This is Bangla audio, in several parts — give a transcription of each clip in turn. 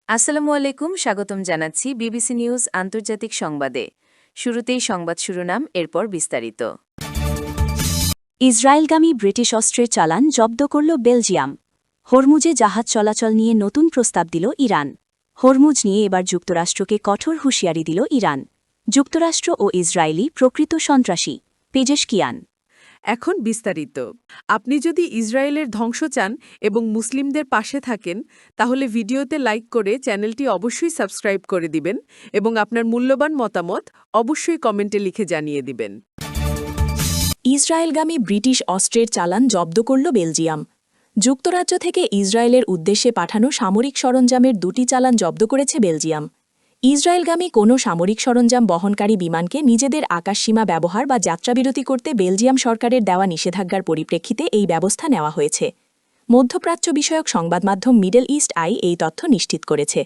আসসালামু আলাইকুম, স্বাগতম জানাচ্ছি বিবিসি নিউজ আন্তর্জাতিক সংবাদে। শুরুতেই সংবাদ শিরোনাম, এরপর বিস্তারিত। ইসরায়েলগামী ব্রিটিশ অস্ত্রের চালান জব্দ করল বেলজিয়াম। হরমুজে জাহাজ চলাচল নিয়ে নতুন প্রস্তাব দিল ইরান। হরমুজ নিয়ে এবার যুক্তরাষ্ট্রকে কঠোর হুঁশিয়ারি দিল ইরান। যুক্তরাষ্ট্র ও ইসরায়েলি প্রকৃত সন্ত্রাসী, পেজেশকিয়ান। এখন বিস্তারিত। আপনি যদি ইসরায়েলের ধ্বংস চান এবং মুসলিমদের পাশে থাকেন, তাহলে ভিডিওতে লাইক করে চ্যানেলটি অবশ্যই সাবস্ক্রাইব করে দিবেন এবং আপনার মূল্যবান মতামত অবশ্যই কমেন্টে লিখে জানিয়ে দিবেন। ইসরায়েলগামী ব্রিটিশ অস্ত্রের চালান জব্দ করল বেলজিয়াম। যুক্তরাজ্য থেকে ইসরায়েলের উদ্দেশ্যে পাঠানো সামরিক সরঞ্জামের দুটি চালান জব্দ করেছে বেলজিয়াম। ইসরায়েলগামী কোনো সামরিক সরঞ্জাম বহনকারী বিমানকে নিজেদের আকাশসীমা ব্যবহার বা যাত্রাবিরতি করতে বেলজিয়াম সরকারের দেওয়া নিষেধাজ্ঞার পরিপ্রেক্ষিতে এই ব্যবস্থা নেওয়া হয়েছে। মধ্যপ্রাচ্য বিষয়ক সংবাদমাধ্যম মিডল ইস্ট আই এই তথ্য নিশ্চিত করেছে।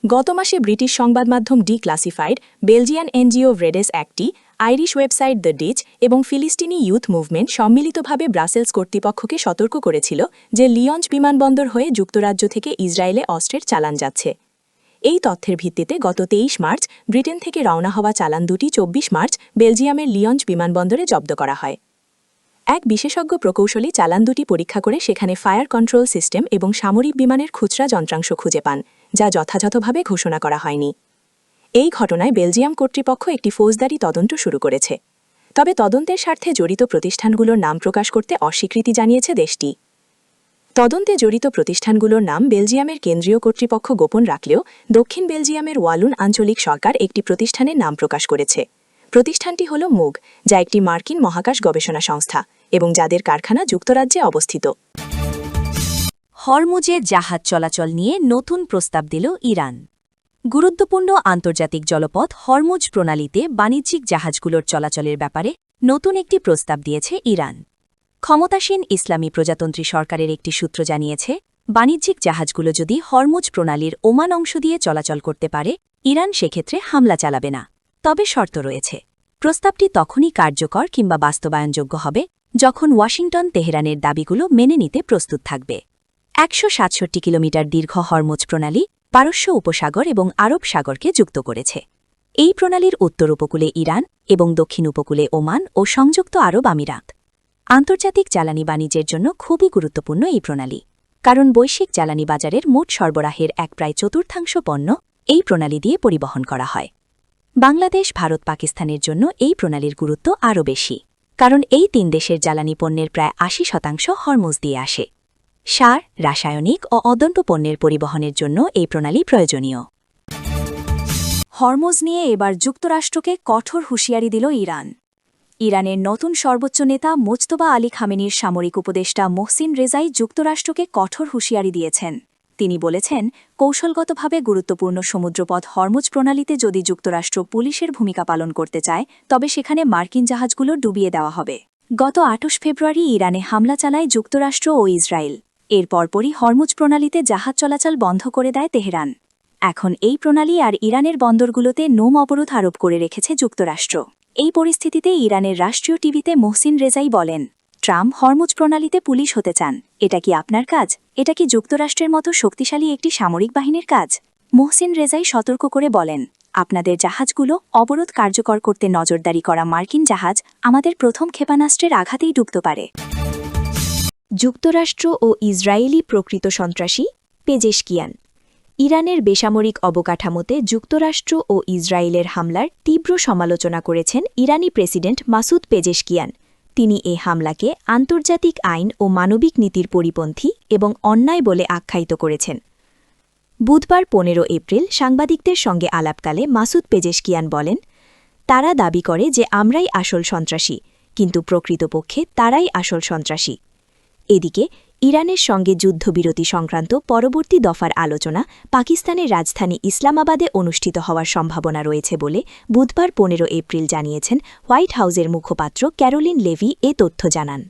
গত মাসে ব্রিটিশ সংবাদমাধ্যম ডিক্লাসিফাইড, বেলজিয়ান এনজিও ভ্রেডেস একটি, আইরিশ ওয়েবসাইট দ্য ডিচ এবং ফিলিস্তিনি ইউথ মুভমেন্ট সম্মিলিতভাবে ব্রাসেলস কর্তৃপক্ষকে সতর্ক করেছিল যে লিয়ঞ্জ বিমানবন্দর হয়ে যুক্তরাজ্য থেকে ইসরায়েলে অস্ত্রের চালান যাচ্ছে। এই তথ্যের ভিত্তিতে গত 23 মার্চ ব্রিটেন থেকে রওনা হওয়া চালান দুটি 24 মার্চ বেলজিয়ামের লিয়ঞ্জ বিমানবন্দরে জব্দ করা হয়। এক বিশেষজ্ঞ প্রকৌশলী চালান দুটি পরীক্ষা করে সেখানে ফায়ার কন্ট্রোল সিস্টেম এবং সামরিক বিমানের খুচরা যন্ত্রাংশ খুঁজে পান, যা যথাযথভাবে ঘোষণা করা হয়নি। এই ঘটনায় বেলজিয়াম কর্তৃপক্ষ একটি ফৌজদারি তদন্ত শুরু করেছে। তবে তদন্তের স্বার্থে জড়িত প্রতিষ্ঠানগুলোর নাম প্রকাশ করতে অস্বীকৃতি জানিয়েছে দেশটি। তদন্তে জড়িত প্রতিষ্ঠানগুলোর নাম বেলজিয়ামের কেন্দ্রীয় কর্তৃপক্ষ গোপন রাখলেও দক্ষিণ বেলজিয়ামের ওয়ালুন আঞ্চলিক সরকার একটি প্রতিষ্ঠানের নাম প্রকাশ করেছে। প্রতিষ্ঠানটি হল মুগ, যা একটি মার্কিন মহাকাশ গবেষণা সংস্থা এবং যাদের কারখানা যুক্তরাজ্যে অবস্থিত। হরমুজে জাহাজ চলাচল নিয়ে নতুন প্রস্তাব দিল ইরান। গুরুত্বপূর্ণ আন্তর্জাতিক জলপথ হরমুজ প্রণালীতে বাণিজ্যিক জাহাজগুলোর চলাচলের ব্যাপারে নতুন একটি প্রস্তাব দিয়েছে ইরান। ক্ষমতাসীন ইসলামী প্রজাতন্ত্রী সরকারের একটি সূত্র জানিয়েছে, বাণিজ্যিক জাহাজগুলো যদি হরমুজ প্রণালীর ওমান অংশ দিয়ে চলাচল করতে পারে, ইরান সেক্ষেত্রে হামলা চালাবে না। তবে শর্ত রয়েছে। প্রস্তাবটি তখনই কার্যকর কিংবা বাস্তবায়নযোগ্য হবে যখন ওয়াশিংটন তেহরানের দাবিগুলো মেনে নিতে প্রস্তুত থাকবে। 167 কিলোমিটার দীর্ঘ হরমুজ প্রণালী পারস্য উপসাগর এবং আরব সাগরকে যুক্ত করেছে। এই প্রণালীর উত্তর উপকূলে ইরান এবং দক্ষিণ উপকূলে ওমান ও সংযুক্ত আরব আমিরাত। আন্তর্জাতিক জ্বালানি বাণিজ্যের জন্য খুবই গুরুত্বপূর্ণ এই প্রণালী, কারণ বৈশ্বিক জ্বালানি বাজারের মোট সরবরাহের প্রায় চতুর্থাংশ পণ্য এই প্রণালী দিয়ে পরিবহন করা হয়। বাংলাদেশ, ভারত, পাকিস্তানের জন্য এই প্রণালীর গুরুত্ব আরও বেশি, কারণ এই তিন দেশের জ্বালানি পণ্যের প্রায় 80% হরমুজ দিয়ে আসে। সার, রাসায়নিক ও অদন্ত পণ্যের পরিবহনের জন্য এই প্রণালী প্রয়োজনীয়। হরমুজ নিয়ে এবার যুক্তরাষ্ট্রকে কঠোর হুঁশিয়ারি দিল ইরান। ইরানের নতুন সর্বোচ্চ নেতা মোজতবা আলী খামেনির সামরিক উপদেষ্টা মোহসিন রেজাই যুক্তরাষ্ট্রকে কঠোর হুঁশিয়ারি দিয়েছেন। তিনি বলেছেন, কৌশলগতভাবে গুরুত্বপূর্ণ সমুদ্রপথ হরমুজ প্রণালীতে যদি যুক্তরাষ্ট্র পুলিশের ভূমিকা পালন করতে চায়, তবে সেখানে মার্কিন জাহাজগুলো ডুবিয়ে দেওয়া হবে। গত 28 ফেব্রুয়ারি ইরানে হামলা চালায় যুক্তরাষ্ট্র ও ইসরায়েল। এর পরপরই হরমুজ প্রণালীতে জাহাজ চলাচল বন্ধ করে দেয় তেহরান। এখন এই প্রণালী আর ইরানের বন্দরগুলোতে নোম অবরোধ আরোপ করে রেখেছে যুক্তরাষ্ট্র। এই পরিস্থিতিতে ইরানের রাষ্ট্রীয় টিভিতে মোহসিন রেজাই বলেন, ট্রাম্প হরমুজ প্রণালীতে পুলিশ হতে চান। এটা কি আপনার কাজ? এটা কি যুক্তরাষ্ট্রের মতো শক্তিশালী একটি সামরিক বাহিনীর কাজ? মোহসিন রেজাই সতর্ক করে বলেন, আপনাদের জাহাজগুলো অবরোধ কার্যকর করতে নজরদারি করা মার্কিন জাহাজ আমাদের প্রথম ক্ষেপণাস্ত্রের আঘাতেই ডুবতে পারে। যুক্তরাষ্ট্র ও ইসরায়েলি প্রকৃত সন্ত্রাসী, পেজেশকিয়ান। ইরানের বেসামরিক অবকাঠামোতে যুক্তরাষ্ট্র ও ইসরায়েলের হামলার তীব্র সমালোচনা করেছেন ইরানি প্রেসিডেন্ট মাসুদ পেজেশকিয়ান। তিনি এ হামলাকে আন্তর্জাতিক আইন ও মানবিক নীতির পরিপন্থী এবং অন্যায় বলে আখ্যায়িত করেছেন। বুধবার 15 এপ্রিল সাংবাদিকদের সঙ্গে আলাপকালে মাসুদ পেজেশকিয়ান বলেন, তারা দাবি করে যে আমরাই আসল সন্ত্রাসী, কিন্তু প্রকৃতপক্ষে তারাই আসল সন্ত্রাসী। এদিকে ইরানের সঙ্গে যুদ্ধবিরতি সংক্রান্ত পরবর্তী দফার আলোচনা পাকিস্তানের রাজধানী ইসলামাবাদে অনুষ্ঠিত হওয়ার সম্ভাবনা রয়েছে বলে বুধবার 15 এপ্রিল জানিয়েছেন হোয়াইট হাউসের মুখপাত্র ক্যারোলিন লেভি এ তথ্য জানান।